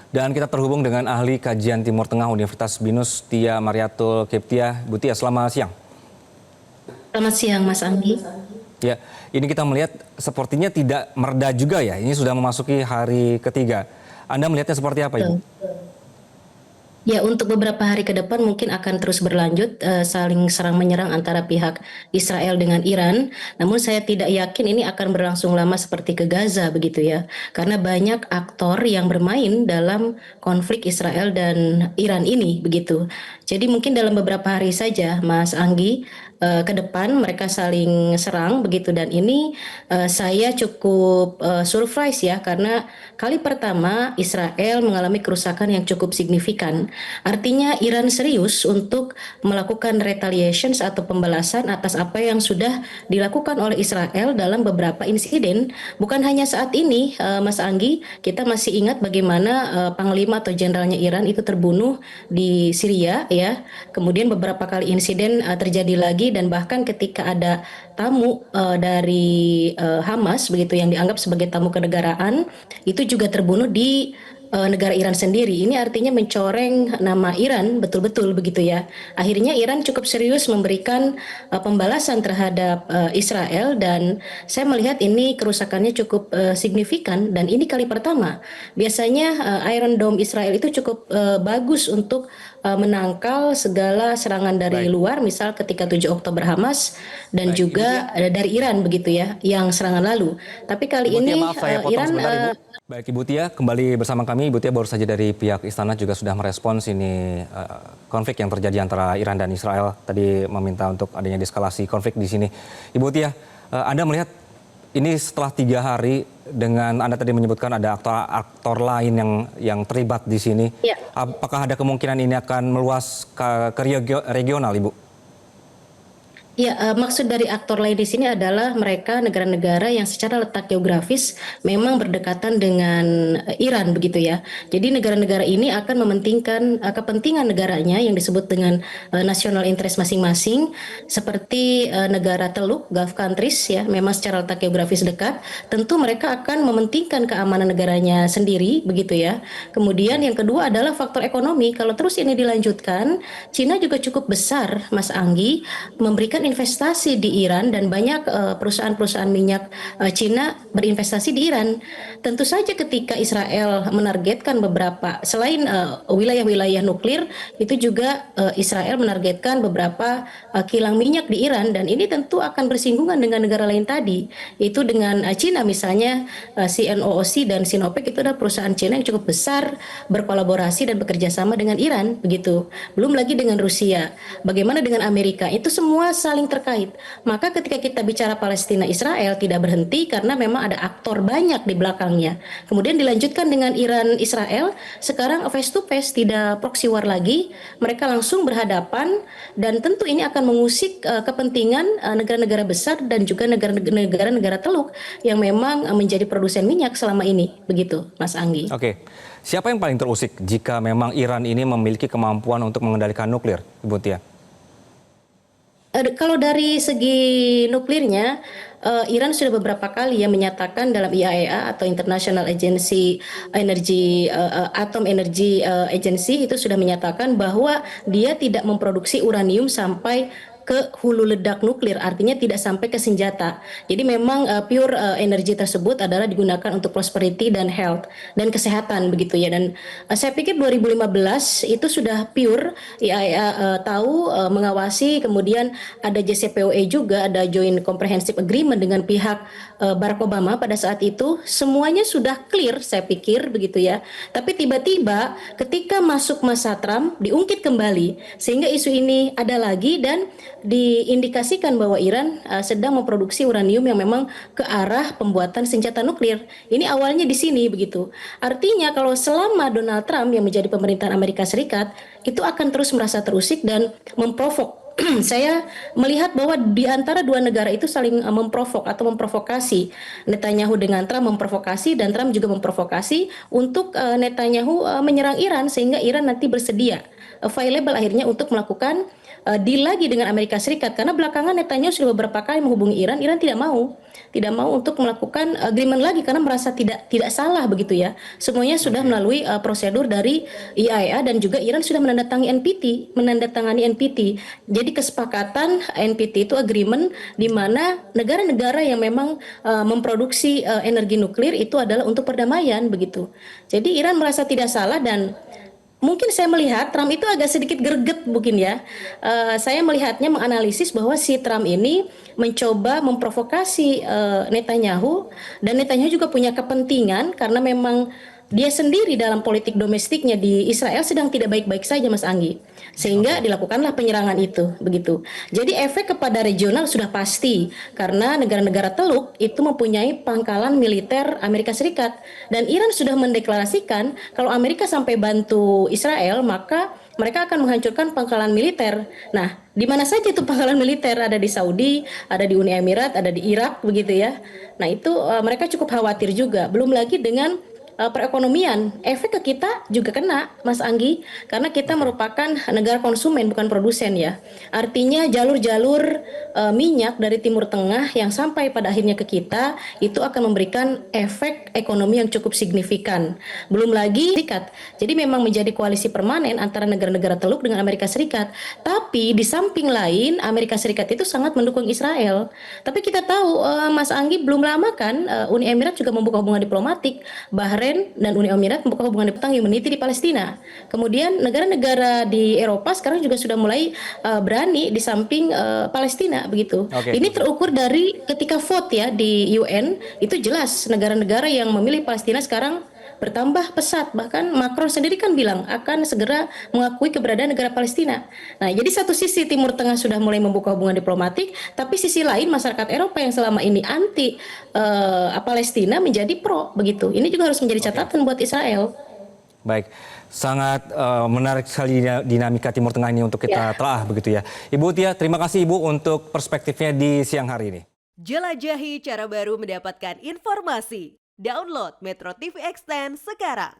Dan kita terhubung dengan ahli kajian Timur Tengah Universitas BINUS, Tia Mariatul Kiptia. Bu Tia, selamat siang. Selamat siang, Mas Anggi. Ya, ini kita melihat sepertinya tidak mereda juga ya. Ini sudah memasuki hari ketiga. Anda melihatnya seperti apa, Ibu? Ya, untuk beberapa hari ke depan mungkin akan terus berlanjut saling serang menyerang antara pihak Israel dengan Iran. Namun saya tidak yakin ini akan berlangsung lama seperti ke Gaza begitu ya. Karena banyak aktor yang bermain dalam konflik Israel dan Iran ini begitu. Jadi mungkin dalam beberapa hari saja, Mas Anggi, ke depan mereka saling serang begitu, dan ini saya cukup surprise ya, karena kali pertama Israel mengalami kerusakan yang cukup signifikan. Artinya Iran serius untuk melakukan retaliations atau pembalasan atas apa yang sudah dilakukan oleh Israel dalam beberapa insiden. Bukan hanya saat ini, Mas Anggi, kita masih ingat bagaimana panglima atau jenderalnya Iran itu terbunuh di Syria ya. Kemudian beberapa kali insiden terjadi lagi, dan bahkan ketika ada tamu dari Hamas begitu yang dianggap sebagai tamu kenegaraan itu juga terbunuh di negara Iran sendiri. Ini artinya mencoreng nama Iran betul-betul begitu ya. Akhirnya Iran cukup serius memberikan pembalasan terhadap Israel, dan saya melihat ini kerusakannya cukup signifikan, dan ini kali pertama. Biasanya Iron Dome Israel itu cukup bagus untuk menangkal segala serangan dari luar, misal ketika 7 Oktober Hamas dan juga dari Iran begitu ya, yang serangan lalu. Tapi kali ini maaf, saya potong Iran sebentar, Ibu. Baik, Ibu Tia kembali bersama kami. Ibu Tia baru saja dari pihak istana juga sudah merespons ini konflik yang terjadi antara Iran dan Israel. Tadi meminta untuk adanya deeskalasi konflik di sini. Ibu Tia, Anda melihat ini setelah 3 hari dengan Anda tadi menyebutkan ada aktor lain yang terlibat di sini. Ya. Apakah ada kemungkinan ini akan meluas ke regional, Ibu? Ya, maksud dari aktor lain di sini adalah mereka negara-negara yang secara letak geografis memang berdekatan dengan Iran begitu ya. Jadi negara-negara ini akan mementingkan kepentingan negaranya yang disebut dengan national interest masing-masing, seperti negara Teluk, Gulf countries ya, memang secara letak geografis dekat. Tentu mereka akan mementingkan keamanan negaranya sendiri begitu ya. Kemudian yang kedua adalah faktor ekonomi. Kalau terus ini dilanjutkan, Cina juga cukup besar, Mas Anggi, memberikan investasi di Iran, dan banyak perusahaan-perusahaan minyak Cina berinvestasi di Iran. Tentu saja ketika Israel menargetkan beberapa, selain wilayah-wilayah nuklir, itu juga Israel menargetkan beberapa kilang minyak di Iran, dan ini tentu akan bersinggungan dengan negara lain tadi. Itu dengan Cina misalnya, CNOOC dan Sinopec itu adalah perusahaan Cina yang cukup besar berkolaborasi dan bekerja sama dengan Iran begitu. Belum lagi dengan Rusia. Bagaimana dengan Amerika? Itu semua saling terkait. Maka ketika kita bicara Palestina Israel tidak berhenti karena memang ada aktor banyak di belakangnya. Kemudian dilanjutkan dengan Iran Israel, sekarang face to face, tidak proxy war lagi, mereka langsung berhadapan, dan tentu ini akan mengusik kepentingan negara-negara besar dan juga negara-negara teluk yang memang menjadi produsen minyak selama ini. Begitu, Mas Anggi. Oke. Siapa yang paling terusik jika memang Iran ini memiliki kemampuan untuk mengendalikan nuklir, Ibu Tia? Kalau dari segi nuklirnya, Iran sudah beberapa kali ya menyatakan dalam IAEA atau International Agency Energy Atom Energy Agency itu sudah menyatakan bahwa dia tidak memproduksi uranium sampai ke hulu ledak nuklir, artinya tidak sampai ke senjata. Jadi memang pure energi tersebut adalah digunakan untuk prosperity dan health dan kesehatan begitu ya. Dan saya pikir 2015 itu sudah pure IAEA tahu, mengawasi, kemudian ada JCPOA juga, ada Joint Comprehensive Agreement dengan pihak Barack Obama pada saat itu, semuanya sudah clear saya pikir begitu ya. Tapi tiba-tiba ketika masuk masa Trump diungkit kembali, sehingga isu ini ada lagi, dan diindikasikan bahwa Iran sedang memproduksi uranium yang memang ke arah pembuatan senjata nuklir. Ini awalnya di sini begitu. Artinya kalau selama Donald Trump yang menjadi pemerintahan Amerika Serikat, itu akan terus merasa terusik dan memprovok. Saya melihat bahwa di antara dua negara itu saling memprovok atau memprovokasi. Netanyahu dengan Trump memprovokasi, dan Trump juga memprovokasi untuk Netanyahu menyerang Iran, sehingga Iran nanti bersedia available akhirnya untuk melakukan deal lagi dengan Amerika Serikat karena belakangan Netanyahu sudah beberapa kali menghubungi Iran, Iran tidak mau untuk melakukan agreement lagi karena merasa tidak salah begitu ya. Semuanya sudah melalui prosedur dari IAEA dan juga Iran sudah menandatangani NPT. Jadi kesepakatan NPT itu agreement di mana negara-negara yang memang memproduksi energi nuklir itu adalah untuk perdamaian begitu. Jadi Iran merasa tidak salah dan mungkin saya melihat Trump itu agak sedikit greget mungkin ya. Saya melihatnya menganalisis bahwa si Trump ini mencoba memprovokasi Netanyahu dan Netanyahu juga punya kepentingan karena memang dia sendiri dalam politik domestiknya di Israel sedang tidak baik-baik saja Mas Anggi. Sehingga dilakukanlah penyerangan itu begitu. Jadi efek kepada regional sudah pasti karena negara-negara Teluk itu mempunyai pangkalan militer Amerika Serikat dan Iran sudah mendeklarasikan kalau Amerika sampai bantu Israel maka mereka akan menghancurkan pangkalan militer. Nah, di mana saja itu pangkalan militer? Ada di Saudi, ada di Uni Emirat, ada di Irak begitu ya. Nah, itu mereka cukup khawatir juga. Belum lagi dengan perekonomian, efek ke kita juga kena, Mas Anggi, karena kita merupakan negara konsumen bukan produsen ya. Artinya jalur-jalur minyak dari Timur Tengah yang sampai pada akhirnya ke kita itu akan memberikan efek ekonomi yang cukup signifikan. Belum lagi Serikat. Jadi memang menjadi koalisi permanen antara negara-negara Teluk dengan Amerika Serikat. Tapi di samping lain Amerika Serikat itu sangat mendukung Israel. Tapi kita tahu Mas Anggi belum lama kan Uni Emirat juga membuka hubungan diplomatik. Bahrain dan Uni Emirat membuka hubungan diplomatik humanity di Palestina. Kemudian negara-negara di Eropa sekarang juga sudah mulai berani di samping Palestina begitu. Ini terukur dari ketika vote ya di UN itu jelas negara-negara yang memilih Palestina sekarang bertambah pesat. Bahkan Macron sendiri kan bilang akan segera mengakui keberadaan negara Palestina. Nah, jadi satu sisi Timur Tengah sudah mulai membuka hubungan diplomatik, tapi sisi lain masyarakat Eropa yang selama ini anti Palestina menjadi pro begitu. Ini juga harus menjadi catatan buat Israel. Baik, sangat menarik sekali dinamika Timur Tengah ini untuk kita telah begitu ya. Ibu Tia, terima kasih Ibu untuk perspektifnya di siang hari ini. Jelajahi cara baru mendapatkan informasi. Download Metro TV Extend sekarang.